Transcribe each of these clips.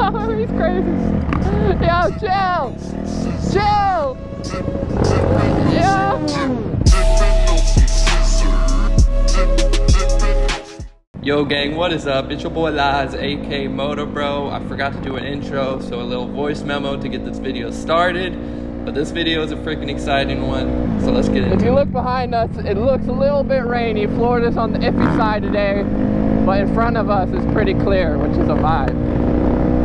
He's crazy. Yo, chill. Chill. Yeah. Yo gang, what is up? It's your boy Laz, aka MotoBroo. I forgot to do an intro, so a little voice memo to get this video started. But this video is a freaking exciting one, so let's get into it. If you look behind us, it looks a little bit rainy. Florida's on the iffy side today, but in front of us is pretty clear, which is a vibe.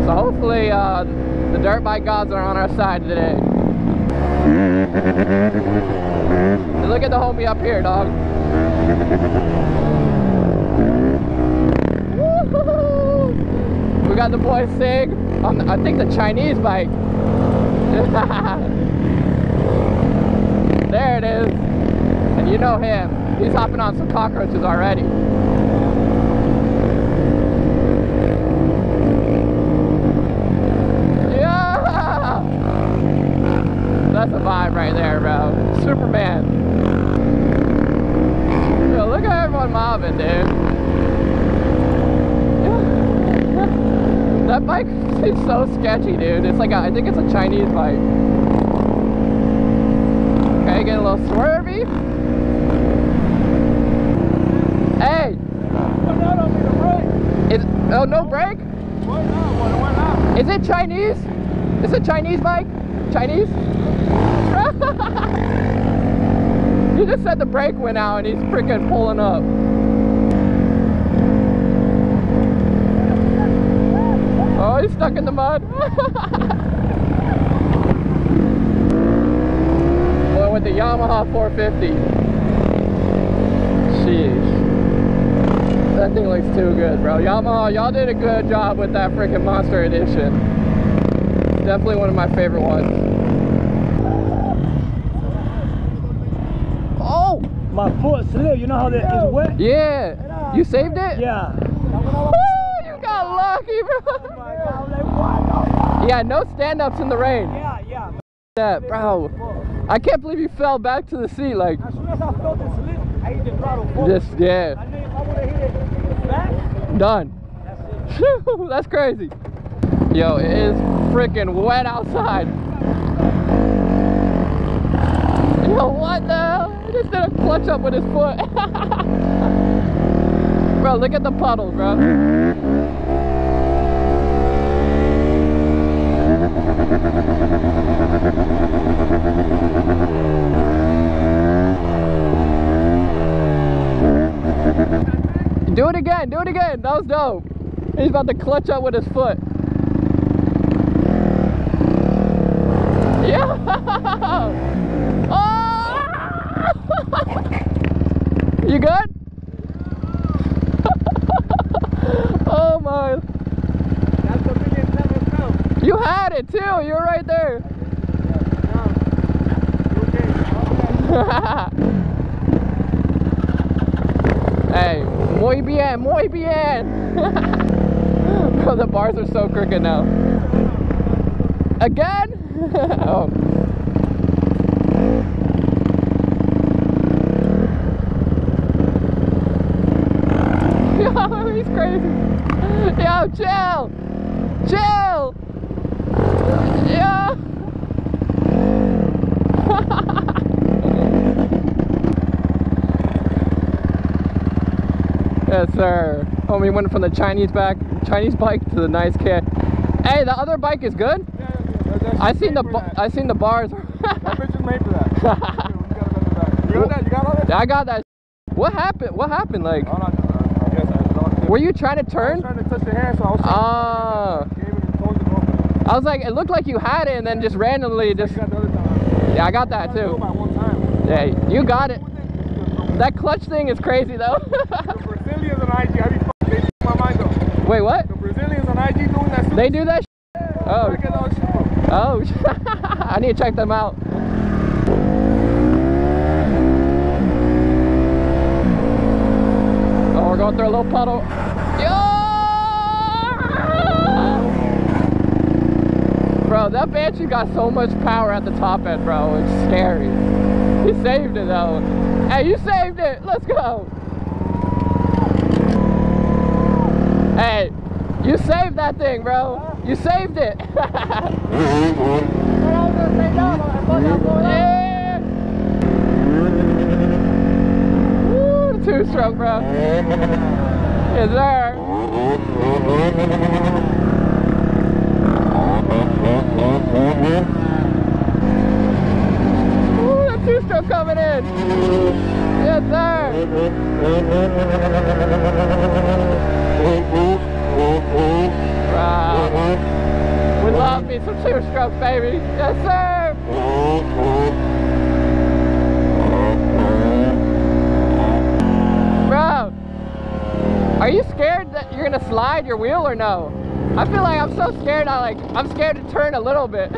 So hopefully the dirt bike gods are on our side today. And look at the homie up here, dog. We got the boy Sig on, I think, the Chinese bike. There it is. And you know him. He's hopping on some cockroaches already. Yeah! That's a vibe right there, bro. Superman. Yo, look at everyone mobbing, dude. That bike is so sketchy, dude. It's like I think it's a Chinese bike. Okay, getting a little swervy. Hey! Oh, no brake? Is it Chinese? Is it Chinese bike? Chinese? He just said the brake went out and he's freaking pulling up. Oh, he's stuck in the mud. Boy, with the Yamaha 450. Sheesh. That thing looks too good, bro. Yamaha, y'all did a good job with that freaking Monster Edition. It's definitely one of my favorite ones. Oh! My foot slipped. You know how that is wet? Yeah. You saved it? Yeah. You got lucky, bro. Yeah, no stand-ups in the rain. Yeah. That, bro. I can't believe you fell back to the seat, like. As soon as I felt the slip, I hit the throttle forward. Just, yeah. I knew if I would have hit it back, done. that's it. That's crazy. Yo, it is freaking wet outside. Yo, what the hell? He just did a clutch up with his foot. Bro, look at the puddles, bro. Do it again, do it again. That was dope. He's about to clutch up with his foot. Yeah. Oh! You good? Oh my. That's the $1,000,000. You had it too. You were right there. Hey, muy bien, muy bien. Bro, the bars are so crooked now. Again? Oh. Yo, he's crazy. Yo, chill. Chill. Yeah. Yes, sir. Homie went from the Chinese bike to the nice kit. Hey, the other bike is good. Yeah. I seen the bars. That bitch is made for that. You got that? You got all that? I got that. What happened? What happened? Like, I guess I don't. were you trying to turn? I was trying to touch the hand, so I was I was like, it looked like you had it, and then just randomly just. got the other time. Yeah, I got that too. By one time. Yeah, you got it. That clutch thing is crazy though. The Brazilians on IG, I be fucking, they my mind though. Wait, what? The Brazilians on IG doing that. They do that? Oh. Oh. I need to check them out. Oh, we're going through a little puddle. Yo! Bro, that Banshee got so much power at the top end, bro. It's scary. He saved it though. Hey, you saved it. Let's go. Hey, you saved that thing, bro. You saved it. Yeah. Woo, the two-stroke, bro. Yes, sir. Woo, the two-stroke coming in. Yes, sir. Wow. We love me some two-strokes, baby. Yes, sir. Bro, are you scared that you're gonna slide your wheel or no? I feel like I'm so scared. I'm scared to turn a little bit.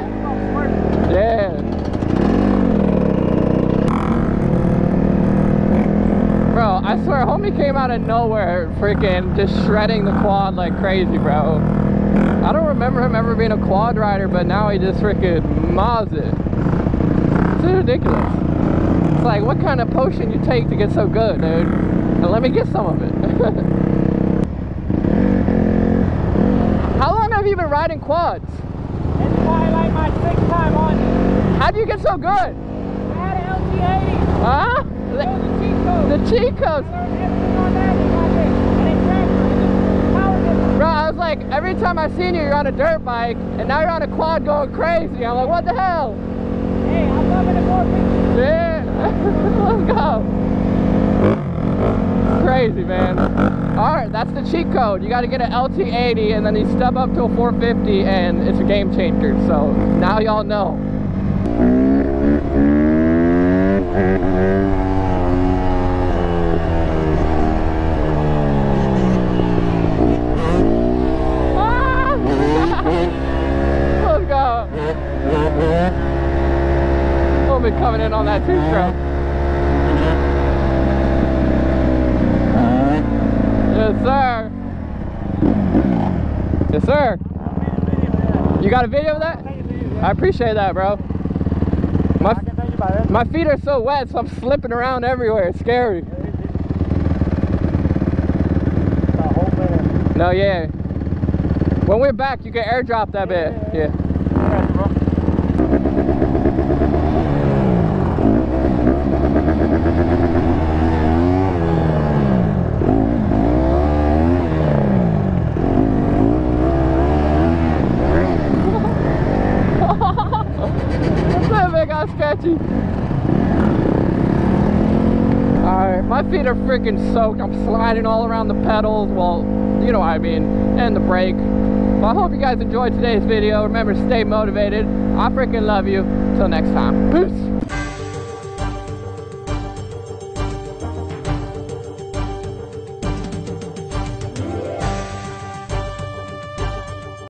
Yeah. Bro, I swear, homie came out of nowhere, freaking just shredding the quad like crazy, bro. I don't remember him ever being a quad rider, but now he just freaking mows it. It's ridiculous. It's like, what kind of potion you take to get so good, dude? And let me get some of it. How long have you been riding quads? It's probably like my 6th time on it. How'd you get so good? I had an LT80. Huh? The cheat code. The cheat codes. I learned everything on that and it tractor. Power difference. Bro, I was like, every time I seen you, you're on a dirt bike, and now you're on a quad going crazy. I'm like, what the hell? Hey, I'm loving it more pictures. Yeah, let's go. Crazy, man. All right, that's the cheat code. You got to get an LT80, and then you step up to a 450, and it's a game changer. So now y'all know. Let's go. We'll be coming in on that two-stroke. Yes, sir. Yes, sir. You got a video of that? I appreciate that, bro. My feet are so wet, so I'm slipping around everywhere. It's scary. No, yeah. When we're back, you can airdrop that bit. Yeah. That bit got sketchy. Alright, my feet are freaking soaked. I'm sliding all around the pedals. Well, you know what I mean. And the brake. Well, I hope you guys enjoyed today's video. Remember, stay motivated. I freaking love you. Till next time. Peace.